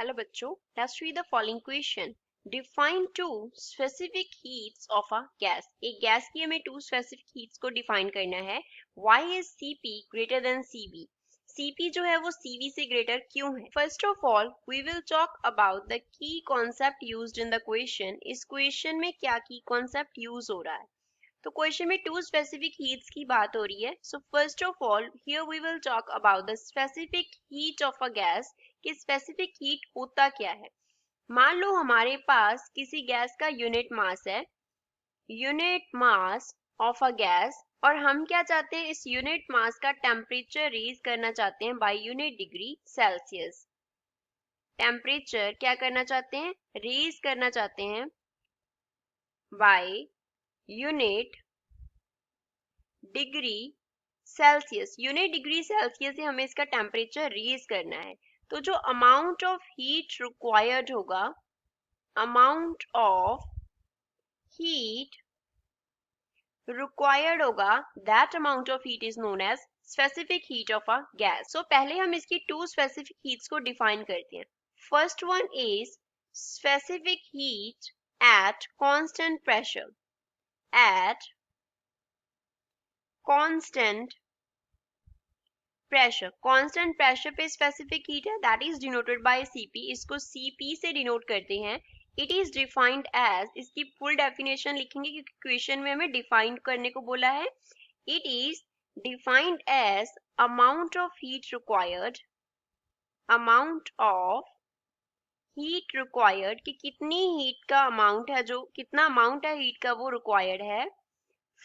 Hello बच्चों, let's read the following question. Define two specific heats of a gas. एक gas की हमें two specific heats को define करना है. Why is Cp greater than Cv? Cp जो है वो Cv से greater क्यों है? First of all, we will talk about the key concept used in the question. इस question में क्या key concept use हो रहा है? तो क्वेश्चन में टू स्पेसिफिक हीट्स की बात हो रही है. So first of all here we will talk about the specific heat of a gas कि स्पेसिफिक हीट होता क्या है. मान लो हमारे पास किसी गैस का यूनिट मास है, unit mass of a gas, और हम क्या चाहते हैं, इस यूनिट मास का टेम्परेचर रेज करना चाहते हैं by unit degree Celsius. Temperature क्या करना चाहते हैं, रेज करना चाहते हैं by unit degree Celsius. Unit degree Celsius से हमें इसका टेम्परेचर रेज करना है. तो जो अमाउंट ऑफ हीट रिक्वायर्ड होगा, अमाउंट ऑफ हीट रिक्वायर्ड होगा, that amount of heat is known as specific heat of a gas. So पहले हम इसकी टू स्पेसिफिक हीट्स को डिफाइन करते हैं. First one is specific heat at constant pressure. Eight constant pressure, constant pressure पे specific heat है, that is denoted by Cp. इसको Cp से डिनोट करते हैं. इट इज डिफाइंड एज, इसकी फुल डेफिनेशन लिखेंगे क्योंकि क्वेश्चन में हमें डिफाइन करने को बोला है. It is defined as amount of heat required, amount of heat required कि कितनी हीट का अमाउंट है, जो कितना अमाउंट है हीट का वो रिक्वायर्ड है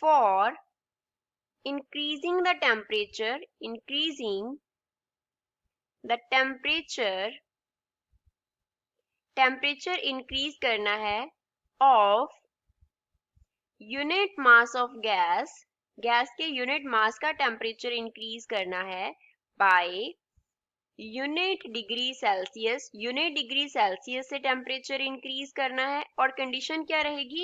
for increasing the temperature, increasing the temperature, temperature increase करना है of unit mass of gas, gas के यूनिट मास का टेम्परेचर इंक्रीज करना है by unit degree Celsius. Unit degree Celsius से टेम्परेचर इंक्रीज करना है और कंडीशन क्या रहेगी,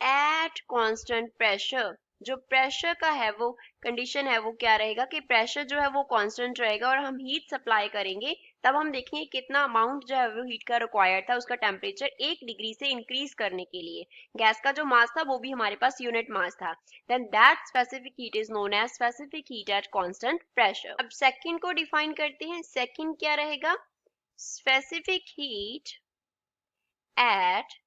एट कांस्टेंट प्रेशर. जो प्रेशर का है वो कंडीशन है वो क्या रहेगा कि प्रेशर जो है वो कांस्टेंट रहेगा और हम हीट सप्लाई करेंगे तब हम देखेंगे कितना अमाउंट जो है वो हीट का रिक्वायर्ड था उसका टेम्परेचर 1 डिग्री से इंक्रीज करने के लिए. गैस का जो मास था वो भी हमारे पास यूनिट मास था. Then that specific heat is known as specific heat at constant pressure. अब सेकंड को डिफाइन करते हैं. सेकंड क्या रहेगा, specific heat at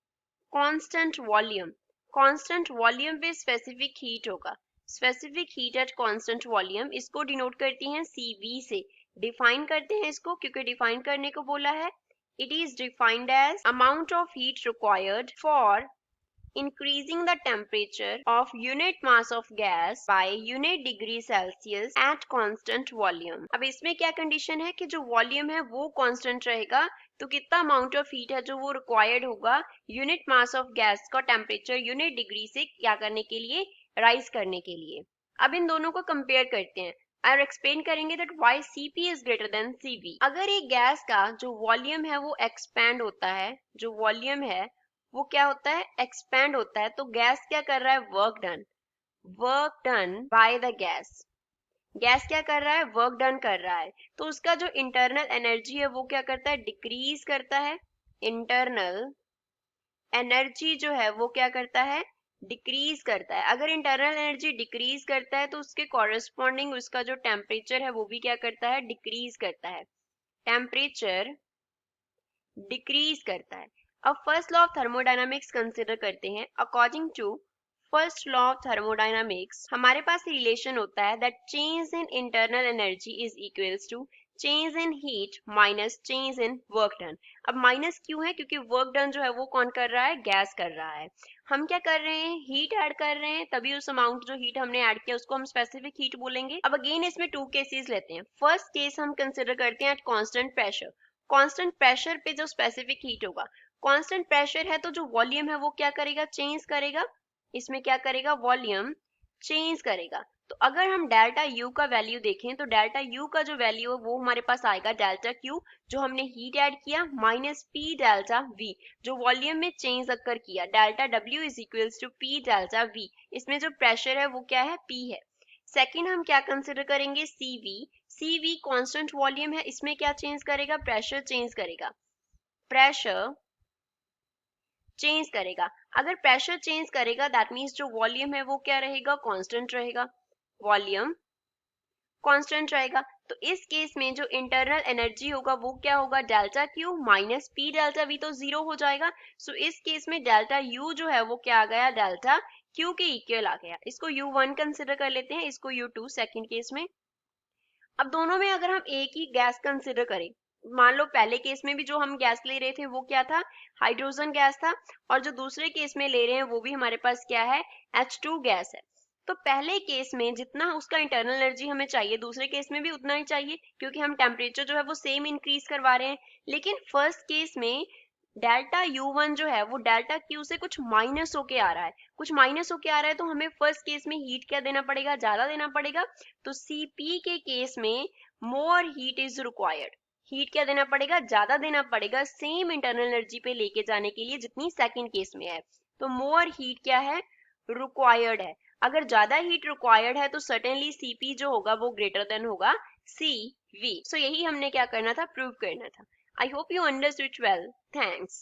constant volume. Constant volume पे स्पेसिफिक हीट होगा. Specific heat at constant volume, इसको डिनोट करती हैं Cv से. डिफाइन करते हैं इसको क्योंकि डिफाइन करने को बोला है. It is defined as amount of heat required for increasing the temperature of unit mass of gas by unit degree Celsius at constant volume. अब इसमें क्या कंडीशन है कि जो वॉल्यूम है वो कांस्टेंट रहेगा, तो कितना अमाउंट ऑफ हीट है जो वो रिक्वायर्ड होगा यूनिट मास ऑफ गैस का टेम्परेचर यूनिट डिग्री से क्या करने के लिए, राइज करने के लिए. अब इन दोनों को कंपेयर करते हैं और एक्सप्लेन करेंगे that why Cp is greater than Cv. अगर एक गैस का जो वॉल्यूम है वो एक्सपैंड होता है, जो वॉल्यूम है वो क्या होता है, एक्सपैंड होता है, तो गैस क्या कर रहा है, work done by the gas. Gas क्या कर रहा है, वर्क डन कर रहा है, तो उसका जो इंटरनल एनर्जी है वो क्या करता है, डिक्रीज करता है. इंटरनल एनर्जी जो है वो क्या करता है, डिक्रीज करता है. अगर इंटरनल एनर्जी डिक्रीज करता है तो उसके कॉरेस्पॉन्डिंग उसका जो टेम्परेचर है वो भी क्या करता है, डिक्रीज करता है. टेम्परेचर डिक्रीज करता है. अब first law of thermodynamics consider करते हैं. According to first law of thermodynamics हमारे पास रिलेशन होता है that change in internal energy is equals to change in heat minus change in work done. अब माइनस क्यों है, क्योंकि वर्क डन जो है वो कौन कर रहा है, गैस कर रहा है. हम क्या कर रहे हैं, हीट ऐड कर रहे हैं, तभी उस अमाउंट जो हीट हमने ऐड किया उसको हम स्पेसिफिक हीट बोलेंगे. अब अगेन इसमें टू केसेस लेते हैं. फर्स्ट केस हम कंसिडर करते हैं eight constant pressure. Constant pressure पे जो स्पेसिफिक हीट होगा, कांस्टेंट प्रेशर है तो जो वॉल्यूम है वो क्या करेगा, चेंज करेगा. इसमें क्या करेगा, वॉल्यूम चेंज करेगा. तो अगर हम डेल्टा यू का वैल्यू देखें तो डेल्टा यू का जो वैल्यू है वो हमारे पास आएगा डेल्टा क्यू जो हमने हीट ऐड किया माइनस पी डेल्टा वी जो वॉल्यूम में चेंज अक्कर किया. Delta W is equals to P delta V. इसमें जो प्रेशर है वो क्या है, पी है. सेकेंड हम क्या कंसिडर करेंगे, Cv. Cv कांस्टेंट वॉल्यूम है, इसमें क्या चेंज करेगा, प्रेशर चेंज करेगा. प्रेशर चेंज करेगा। अगर प्रेशर चेंज करेगा दैट मीन्स जो वॉल्यूम है वो क्या रहेगा, कांस्टेंट रहेगा, वॉल्यूम कांस्टेंट रहेगा। तो इस केस में जो इंटरनल एनर्जी होगा वो क्या होगा, delta Q minus P delta we, तो जीरो हो जाएगा। सो इस केस में डेल्टा यू जो है वो क्या आ गया, डेल्टा क्यू के इक्वल आ गया। इसको U1 कंसिडर कर लेते हैं, इसको U2 सेकंड केस में। अब दोनों में अगर हम एक ही गैस कंसिडर करें, मान लो पहले केस में भी जो हम गैस ले रहे थे वो क्या था, हाइड्रोजन गैस था, और जो दूसरे केस में ले रहे हैं वो भी हमारे पास क्या है, H2 गैस है। तो पहले केस में जितना उसका इंटरनल एनर्जी हमें चाहिए दूसरे केस में भी उतना ही चाहिए, क्योंकि हम टेम्परेचर जो है वो सेम इंक्रीज करवा रहे हैं। लेकिन फर्स्ट केस में डेल्टा U1 जो है वो डेल्टा Q से कुछ माइनस होके आ रहा है, कुछ माइनस होके आ रहा है, तो हमें फर्स्ट केस में हीट क्या देना पड़ेगा, ज्यादा देना पड़ेगा। तो Cp के केस में more heat is required, heat क्या देना पड़ेगा, ज्यादा देना पड़ेगा सेम इंटरनल एनर्जी पे लेके जाने के लिए जितनी सेकंड केस में है। तो मोर हीट क्या है, रिक्वायर्ड है। अगर ज्यादा हीट रिक्वायर्ड है तो सर्टेनली Cp जो होगा वो ग्रेटर देन होगा Cv। सो यही हमने क्या करना था, प्रूव करना था। I hope you understood well, thanks.